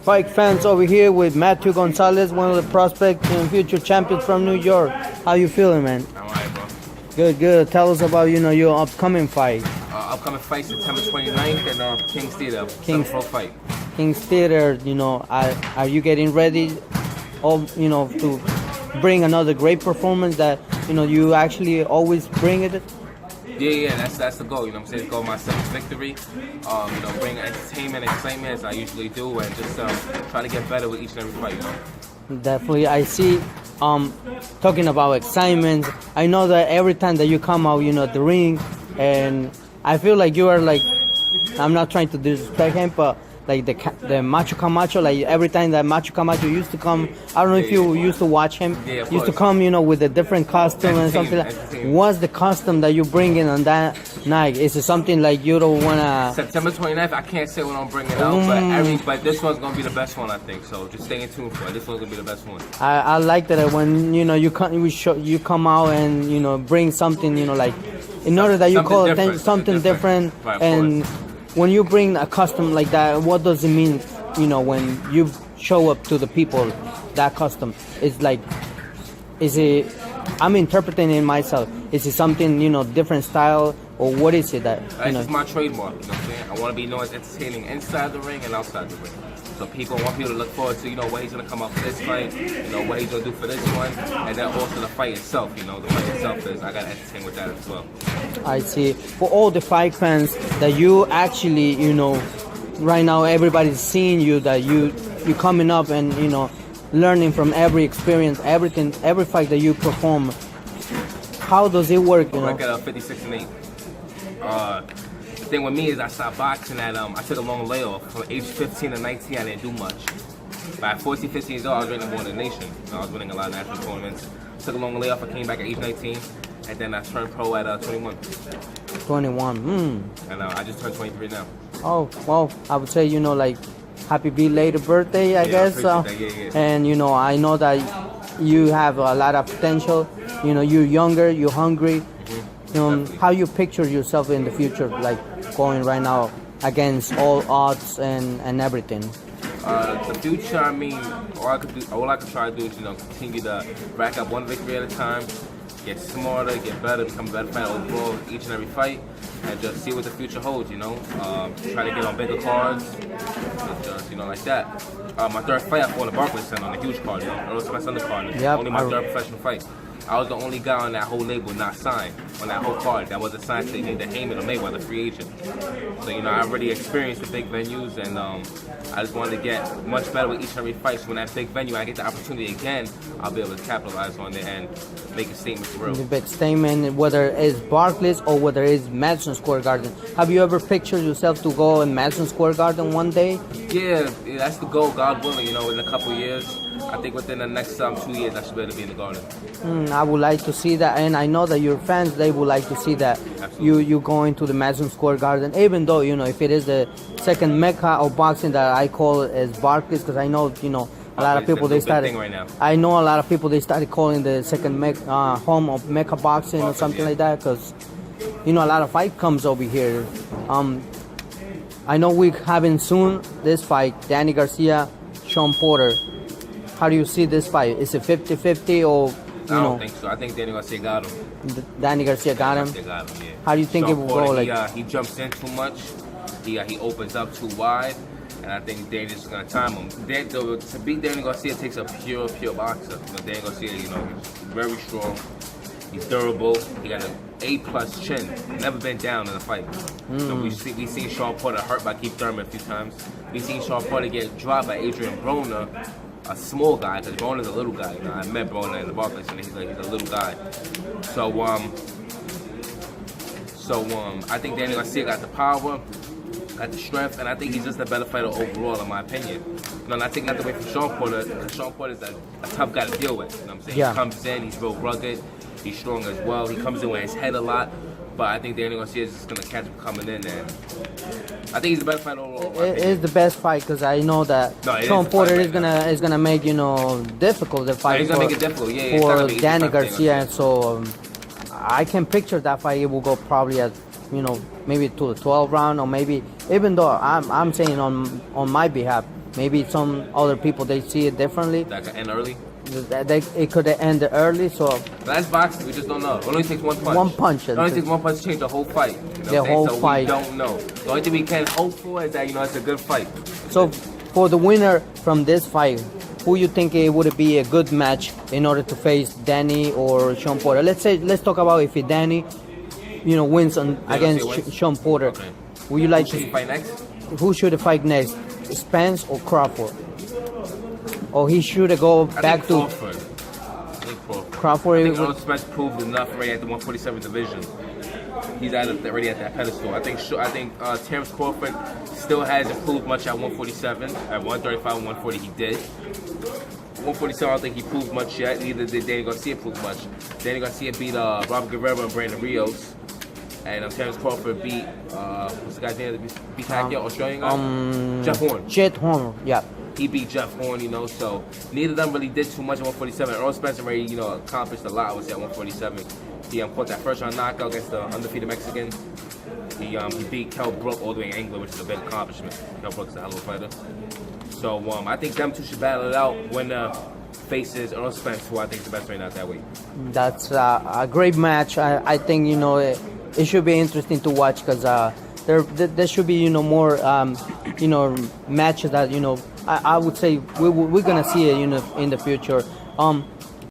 Fight fans over here with Matthew Gonzalez, one of the prospects and future champions from New York. How you feeling, man? I'm alright, bro. Good, good. Tell us about, your upcoming fight. Upcoming fight September 29th in King's Theater. Pro fight. King's Theater, are you getting ready, to bring another great performance that, you actually always bring it? Yeah, that's the goal. The goal of my seventh victory. Bring entertainment, excitement as I usually do, and just try to get better with each and every fight. Definitely, I see. Talking about excitement, I know that every time that you come out, the ring, and I feel like you are like, I'm not trying to disrespect him, but like the Macho Camacho, like every time that Macho Camacho used to come, I don't know if you used to watch him, used to come, with a different costume and something like. What's the costume that you bring in on that night? Is it something like you don't wanna? September 29th, I can't say when I'm bringing it out, but this one's gonna be the best one, I think. So just stay tuned for it. This one's gonna be the best one. I like that when you come out and bring something like in order that you call it something different right, and. When you bring a custom like that, what does it mean, when you show up to the people, that custom? It's like, I'm interpreting it myself. Is it something, different style, or what is it that, It's my trademark, you know what I'm saying? I want to be known as entertaining inside the ring and outside the ring. So people want people to look forward to, what he's going to come up for this fight, what he's going to do for this one, and then also the fight itself, the fight itself is, I got to entertain with that as well. I see. For all the fight fans that you actually, right now everybody's seeing you, that you coming up and, learning from every experience, everything, every fight that you perform. How does it work, I got 56-8. The thing with me is I stopped boxing at, I took a long layoff. From age 15 to 19, I didn't do much. By 14, 15 years old, I was ready to go in the nation. I was winning a lot of national tournaments. Took a long layoff, I came back at age 19, and then I turned pro at 21. 21, And I just turned 23 now. Oh, well, I would say, happy belated birthday, I guess. And, I know that you have a lot of potential. You're younger, you're hungry. How you picture yourself in the future, like going right now against all odds and everything? The future, all I can try to do is, continue to rack up one victory at a time, get smarter, get better, become a better fighter overall each and every fight, and just see what the future holds, try to get on bigger cards, just, like that. My third fight, I fought in Barclays Center on a huge card, It was my son's card. Only my third professional fight. I was the only guy on that whole label not signed, on that whole card that wasn't signed to either Heyman or Mayweather, free agent. So, I already experienced the big venues, and I just wanted to get much better with each and every fight. So when that big venue, I get the opportunity again, I'll be able to capitalize on it and make a statement for real. The big statement, whether it's Barclays or whether it's Madison Square Garden. Have you ever pictured yourself to go in Madison Square Garden one day? Yeah, that's the goal, God willing, in a couple of years. I think within the next 2 years, I should be able to be in the Garden. I would like to see that, and I know that your fans, they would like to see that. You going to the Madison Square Garden, even though, if it is the second mecca of boxing that I call it as Barclays, because I know, a lot of people, they started, right now. I know a lot of people, they started calling the second home of mecca boxing or something like that, because, a lot of fight comes over here. I know we're having soon this fight, Danny Garcia, Shawn Porter. How do you see this fight? Is it 50-50 or, I don't think so. I think Danny Garcia got him. Danny Garcia got him? Yeah. How do you think Shawn it will Porter, go? He jumps in too much. He opens up too wide. And I think Danny's just going to time him. To beat Danny Garcia takes a pure boxer. Danny Garcia, he's very strong. He's durable. He got an A+ chin. Never been down in a fight. So we've seen Shawn Porter hurt by Keith Thurman a few times. We've seen Shawn Porter get dropped by Adrian Broner, a small guy, because Broner's a little guy. I met Broner in the Barclays Center. He's a little guy. So I think Danny Garcia got the power, got the strength, and I think he's just a better fighter overall, in my opinion. And I take nothing away from Shawn Porter, because Shawn Porter's a tough guy to deal with. You know what I'm saying? Yeah. He comes in, he's real rugged, he's strong as well. He comes in with his head a lot, but I think Danny Garcia is just going to catch him coming in, and I think he's the best fighter overall. It is the best fight, because I know that Shawn Porter is gonna make difficult the fight. He's gonna make it difficult, for Danny Garcia. So I can picture that fight. It will go probably at maybe to the 12th round, or maybe, even though I'm saying on my behalf, maybe some other people they see it differently. That could end early. It could end early. So That's boxing. We just don't know. It only takes one punch. One punch. It only takes one punch to change the whole fight. You know The what I'm saying? whole So fight. We don't know. The only thing we can hope for is that it's a good fight. So for the winner from this fight, who you think it would be a good match in order to face Danny or Shawn Porter? Let's talk about if Danny, wins against wins? Shawn Porter. Okay. Would you like Who should he fight next? Who should fight next? Spence or Crawford? Or he should go back to Crawford. I think Crawford. Crawford? I think Earl Spence proved enough already at the 147 division. He's already at that pedestal. I think Terrence Crawford still hasn't proved much at 147. At 135 and 140 he did. 147 I don't think he proved much yet. Neither did Danny Garcia prove much. Danny Garcia beat Robert Guerrero and Brandon Rios. And Terrence Crawford beat what's the guy's name that beat Pacquiao, Australian guy? Jeff Horn. Jeff Horn, yeah. He beat Jeff Horn, so neither of them really did too much at 147. Earl Spence already, accomplished a lot, I would say, at 147. He caught that first round knockout against the undefeated Mexican. He beat Kell Brook all the way in England, which is a big accomplishment. Kell Brook's a hell of a fighter. So I think them two should battle it out when faces Earl Spence, who I think is the best right now at that weight. That's a great match. I think it should be interesting to watch because there should be more matches that I would say we're gonna see it in the future.